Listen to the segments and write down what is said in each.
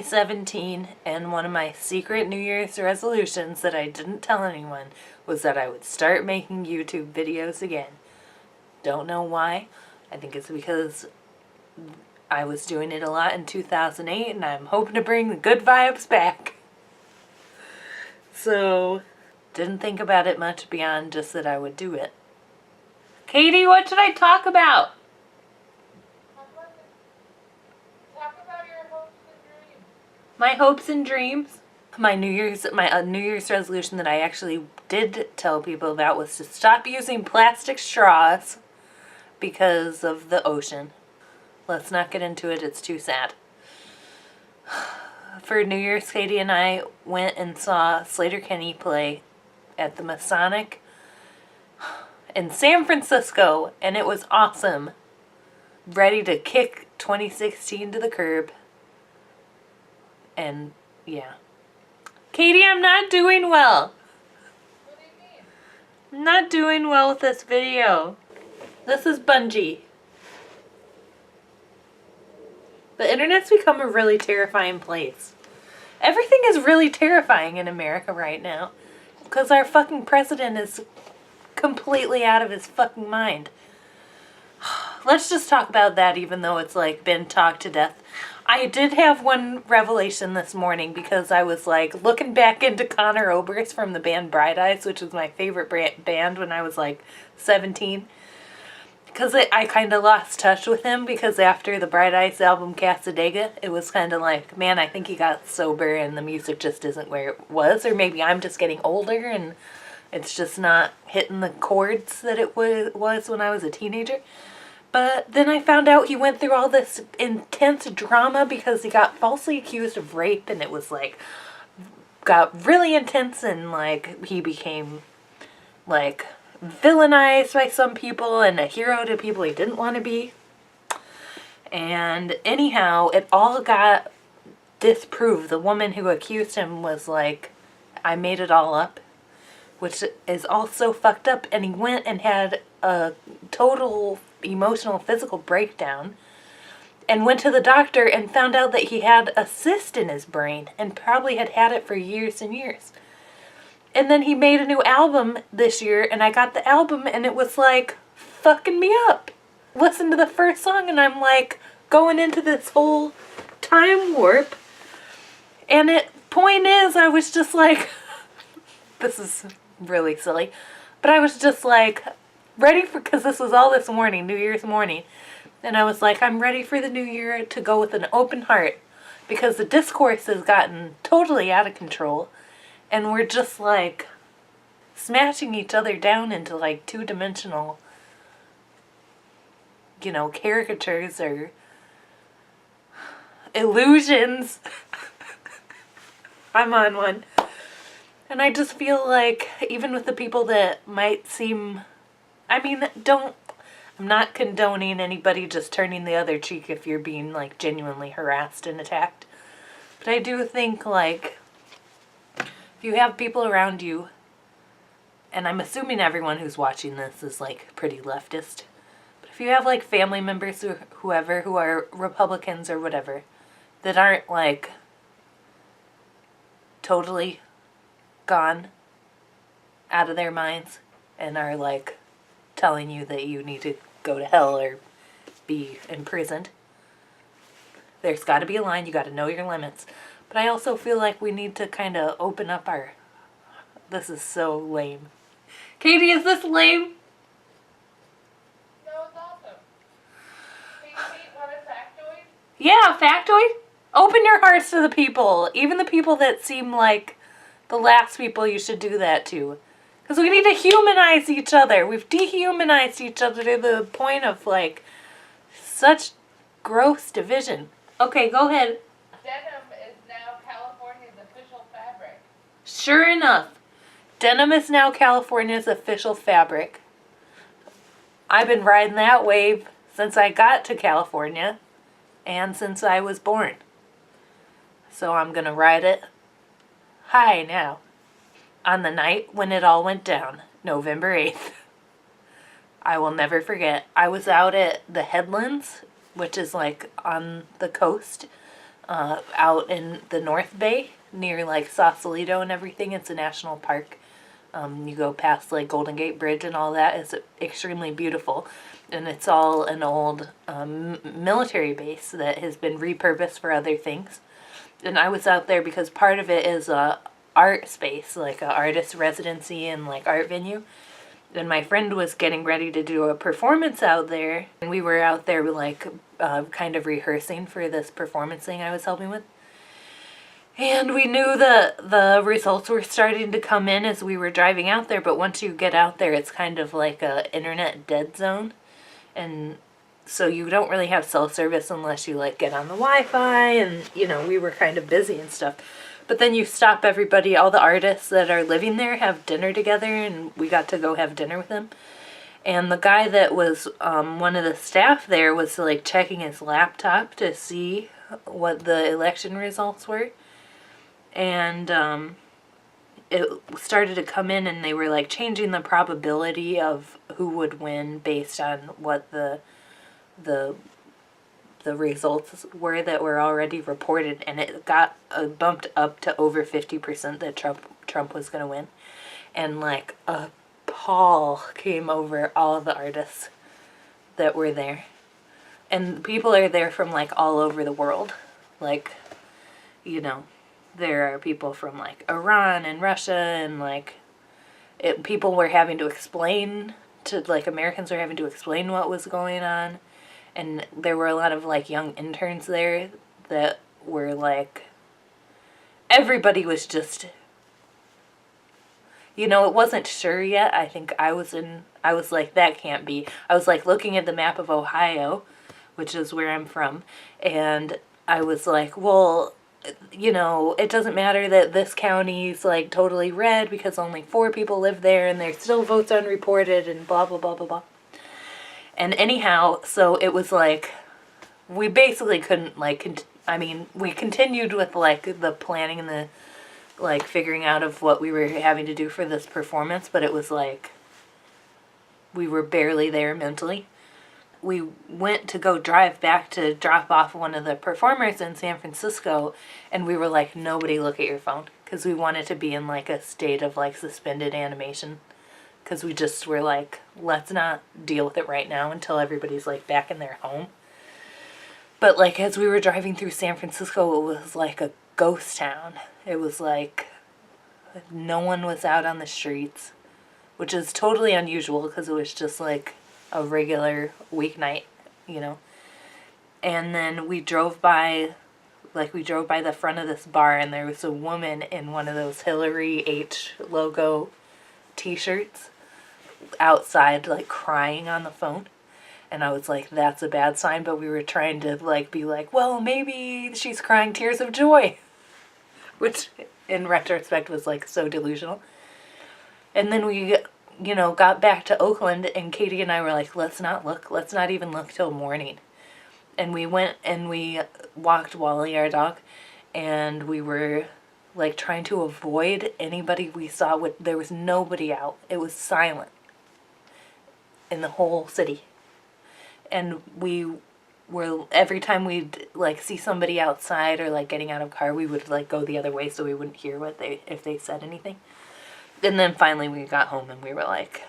2017, and one of my secret New Year's resolutions that I didn't tell anyone was that I would start making YouTube videos again. Don't know why. I think it's because I was doing it a lot in 2008, and I'm hoping to bring the good vibes back. So, didn't think about it much beyond just that I would do it. Katie, what should I talk about? Talk about your hopes and dreams. My hopes and dreams. My New Year's resolution that I actually did tell people about was to stop using plastic straws because of the ocean. Let's not get into it, it's too sad. For New Year's, Katie and I went and saw Sleater-Kinney play at the Masonic in San Francisco, and it was awesome. Ready to kick 2016 to the curb. And yeah. Katie, I'm not doing well. What do you mean? I'm not doing well with this video. This is Bungie. The internet's become a really terrifying place. Everything is really terrifying in America right now. Because our fucking president is completely out of his fucking mind. Let's just talk about that, even though it's like been talked to death. I did have one revelation this morning because I was like looking back into Conor Oberst from the band Bright Eyes, which was my favorite band when I was like 17. Because I kind of lost touch with him because after the Bright Eyes album Casadega, it was kind of like, man, I think he got sober and the music just isn't where it was. Or maybe I'm just getting older and it's just not hitting the chords that it was when I was a teenager. But then I found out he went through all this intense drama because he got falsely accused of rape, and it was like, got really intense, and like he became like villainized by some people and a hero to people he didn't want to be. And anyhow, it all got disproved. The woman who accused him was like, I made it all up, which is all so fucked up. And he went and had a total emotional, physical breakdown and went to the doctor and found out that he had a cyst in his brain and probably had it for years and years. And then he made a new album this year, and I got the album, and it was like fucking me up. Listen to the first song, and I'm like going into this whole time warp. And point is, I was just like, this is really silly, but I was just like ready for, because this was all this morning, New Year's morning, and I was like, I'm ready for the new year to go with an open heart, because the discourse has gotten totally out of control, and we're just like smashing each other down into like two-dimensional, you know, caricatures or illusions. I'm on one. And I just feel like, even with the people that might seem, I mean, I'm not condoning anybody just turning the other cheek if you're being like genuinely harassed and attacked. But I do think like, if you have people around you, and I'm assuming everyone who's watching this is like pretty leftist, but if you have like family members or whoever who are Republicans or whatever, that aren't like totally gone out of their minds and are like telling you that you need to go to hell or be imprisoned, there's got to be a line. You got to know your limits. But I also feel like we need to kind of open up our, this is so lame. Katie, is this lame? No, it's awesome. Hey, want a factoid? Yeah, factoid. Open your hearts to the people, even the people that seem like the last people you should do that to. Because we need to humanize each other. We've dehumanized each other to the point of like such gross division. Okay, go ahead. Denim is now California's official fabric. Sure enough, denim is now California's official fabric. I've been riding that wave since I got to California and since I was born. So I'm gonna ride it high now. On the night when it all went down, November 8th, I will never forget. I was out at the Headlands, which is like on the coast out in the North Bay near like Sausalito and everything. It's a national park. You go past like Golden Gate Bridge and all that. It's extremely beautiful. And it's all an old military base that has been repurposed for other things. And I was out there because part of it is a art space, like an artist residency and like art venue. And my friend was getting ready to do a performance out there. And we were out there like kind of rehearsing for this performance thing I was helping with. And we knew the results were starting to come in as we were driving out there. But once you get out there, it's kind of like a internet dead zone. And so you don't really have cell service unless you like get on the Wi-Fi. And, you know, we were kind of busy and stuff. But then you stop everybody, all the artists that are living there have dinner together, and we got to go have dinner with them. And the guy that was one of the staff there was like checking his laptop to see what the election results were. And it started to come in, and they were like changing the probability of who would win based on what the results were that were already reported, and it got bumped up to over 50% that Trump was going to win. And like a pall came over all the artists that were there. And people are there from like all over the world. Like, you know, there are people from like Iran and Russia, and like people were having to explain to, like, Americans were having to explain what was going on. And there were a lot of, like, young interns there that were, like, everybody was just, you know, it wasn't sure yet. I think I was like, that can't be. I was, like, looking at the map of Ohio, which is where I'm from, and I was like, well, you know, it doesn't matter that this county's, like, totally red because only 4 people live there and there's still votes unreported and blah, blah, blah, blah, blah. And anyhow, so it was like, we basically couldn't, like, we continued with, like, the planning and the, like, figuring out of what we were having to do for this performance, but it was like, we were barely there mentally. We went to go drive back to drop off one of the performers in San Francisco, and we were like, nobody look at your phone, because we wanted to be in, like, a state of, like, suspended animation. Because we just were like, let's not deal with it right now until everybody's, like, back in their home. But, like, as we were driving through San Francisco, it was like a ghost town. It was like no one was out on the streets, which is totally unusual because it was just, like, a regular weeknight, you know. And then we drove by the front of this bar, and there was a woman in one of those Hillary H logo t-shirts outside, like, crying on the phone. And I was like, that's a bad sign. But we were trying to, like, be like, well, maybe she's crying tears of joy, which in retrospect was, like, so delusional. And then we, you know, got back to Oakland, and Katie and I were like, let's not even look till morning. And we went and we walked Wally, our dog, and we were, like, trying to avoid anybody we saw. There was nobody out. It was silent in the whole city. And we were, every time we'd, like, see somebody outside or, like, getting out of a car, we would, like, go the other way so we wouldn't hear if they said anything. And then finally we got home and we were like,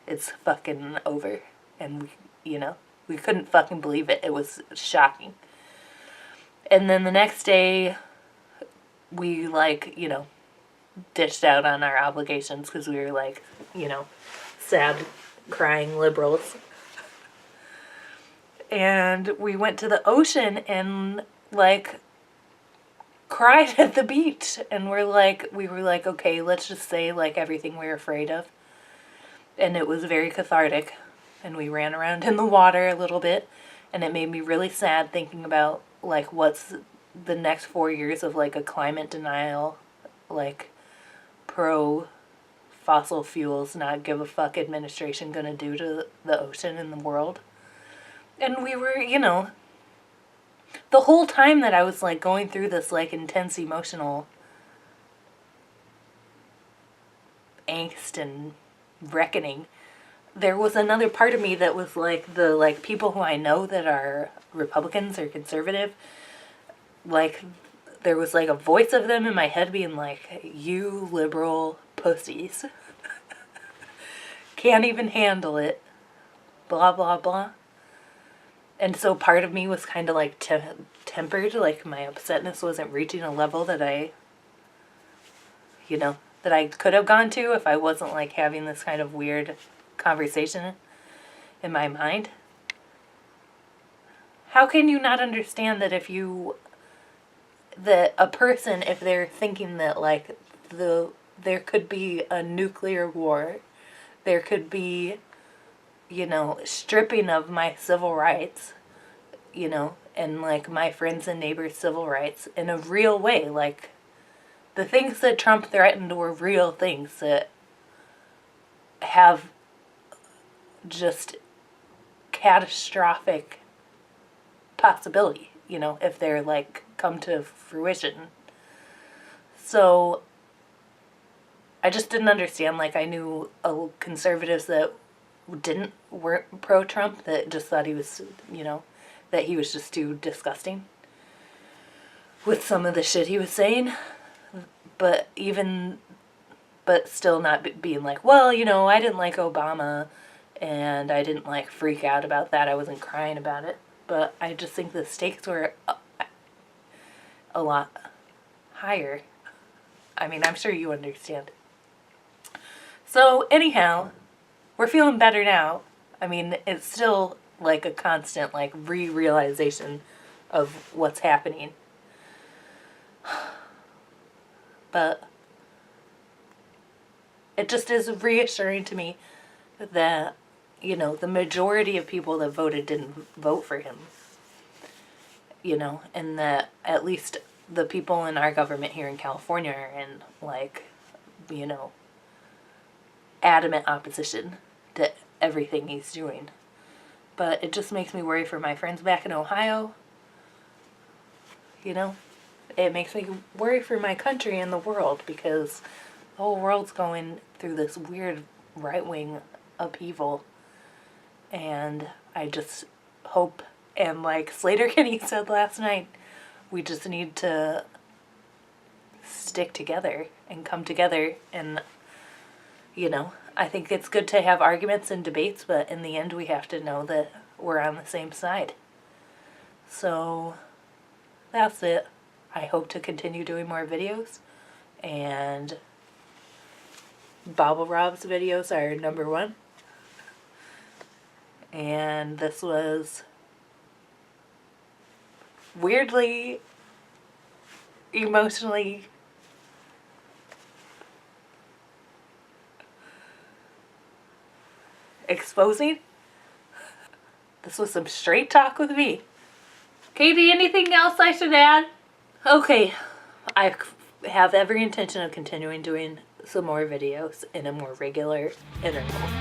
it's fucking over. And we couldn't fucking believe it. It was shocking. And then the next day, we, like, you know, ditched out on our obligations because we were, like, you know, sad, crying liberals. And we went to the ocean and, like, cried at the beach. And we were like, okay, let's just say, like, everything we're afraid of. And it was very cathartic. And we ran around in the water a little bit. And it made me really sad thinking about, like, what's the next 4 years of, like, a climate denial, like, pro fossil fuels, not give a fuck administration gonna do to the ocean and the world. And we were, you know, the whole time that I was, like, going through this, like, intense emotional angst and reckoning, there was another part of me that was, like, the, like, people who I know that are Republicans or conservative, like, there was like a voice of them in my head being like, you liberal pussies. Can't even handle it. Blah, blah, blah. And so part of me was kind of like tempered, like my upsetness wasn't reaching a level that I could have gone to if I wasn't like having this kind of weird conversation in my mind. How can you not understand that that a person, if they're thinking that like there could be a nuclear war, there could be, stripping of my civil rights, and like my friends and neighbors' civil rights in a real way, like the things that Trump threatened were real things that have just catastrophic possibility, if they're like come to fruition. So I just didn't understand. Like, I knew conservatives that weren't pro-Trump, that just thought he was, that he was just too disgusting with some of the shit he was saying. But still not being like, well, I didn't like Obama and I didn't like freak out about that. I wasn't crying about it. But I just think the stakes were a lot higher. I mean, I'm sure you understand. So anyhow, we're feeling better now. I mean, it's still like a constant like realization of what's happening. But it just is reassuring to me that, the majority of people that voted didn't vote for him. And that at least the people in our government here in California are in, like, adamant opposition to everything he's doing. But it just makes me worry for my friends back in Ohio. It makes me worry for my country and the world, because the whole world's going through this weird right-wing upheaval. And I just hope, and like Slater Kenny said last night, we just need to stick together and come together. And, I think it's good to have arguments and debates, but in the end we have to know that we're on the same side. So that's it. I hope to continue doing more videos, and Bobble Rob's videos are number one. And this was weirdly, emotionally exposing. This was some straight talk with me. Katie, anything else I should add? Okay, I have every intention of continuing doing some more videos in a more regular interval.